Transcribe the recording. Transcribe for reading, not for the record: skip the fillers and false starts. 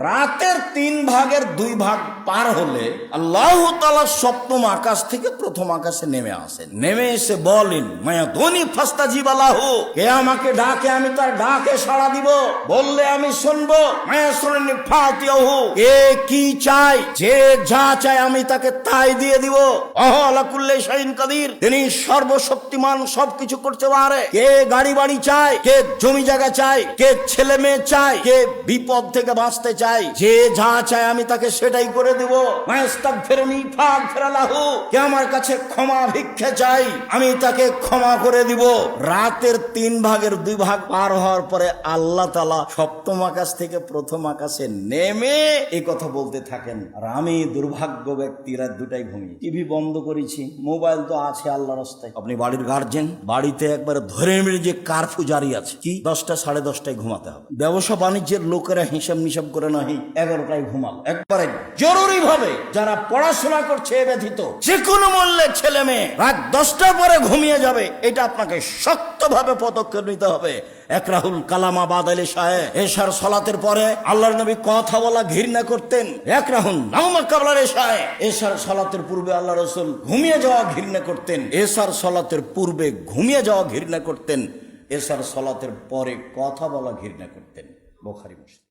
রাতের 3 ভাগের 2 ভাগ পার হলে আল্লাহ তাআলা সপ্তম আকাশ থেকে প্রথম আকাশে নেমে আসেন। নেমে এসে বলেন, মায়া ধনী ফাস্তাজিব লাহু, কে আমাকে ডাকে আমি তার ডাকে সাড়া দিব, বললে আমি শুনবো। মায়া শুননি ফাতিয়াহু, কে কি চায়, যে যা চায় আমি তাকে তাই দিয়ে দিব। আলা কুল্লি শাইইন কাদির, তিনি সর্বশক্তিমান, সবকিছু করতে পারে। কে গাড়ি বাড়ি চায়, কে জমি জায়গা চায়, কে ছেলে মেয়ে চায়, কে বিপদ থেকে বাঁচতে চাই, যে যা চায় আমি তাকে সেটাই করে দিব। মায়াস্তাগফিরনি ফাগফিরলাহু, কে আমার কাছে ক্ষমা ভিক্ষা চাই আমি তাকে ক্ষমা করে দিব। রাতের 3 ভাগের 2 ভাগ পার হওয়ার পরে আল্লাহ তাআলা সপ্তম আকাশ থেকে প্রথম আকাশে নেমে এই কথা বলতে থাকেন। আর আমি দুর্ভাগ্য ব্যক্তি, রাত 2টায় ঘুমিয়ে, টিভি বন্ধ করেছি, মোবাইল তো আছে আল্লাহর রাস্তায়। আপনি বাড়ির গার্জেন, বাড়িতে একবারে ধরে মেরে যে কারফিউ জারি আছে, কি 10টা 10:30টায় ঘুমাতে হবে। ব্যবসা বাণিজ্যের লোকেরা হিসাব নিসাব করে নাহি 11টায় ঘুমাল। একবারে জরুরি ভাবে যারা পড়াশোনা করছে এ ব্যতীত যে কোনো মূল্যে ছেলে মেয়ে রাত 10টার পরে ঘুমিয়ে যাবে, এটা আপনাকে শক্তভাবে পদক্ষেপ নিতে হবে। একরাহুল কালামা বাদালে শাহে, এশার সালাতের পরে আল্লাহর নবী কথা বলা ঘৃণা করতেন। একরাহুল নাওমা কাবলার শাহে, এশার সালাতের পূর্বে আল্লাহ রাসূল ঘুমিয়ে যাওয়া ঘৃণা করতেন। এশার সালাতের পূর্বে ঘুমিয়ে যাওয়া ঘৃণা করতেন, এশার সালাতের পরে কথা বলা ঘৃণা করতেন। বুখারী মুসলিম।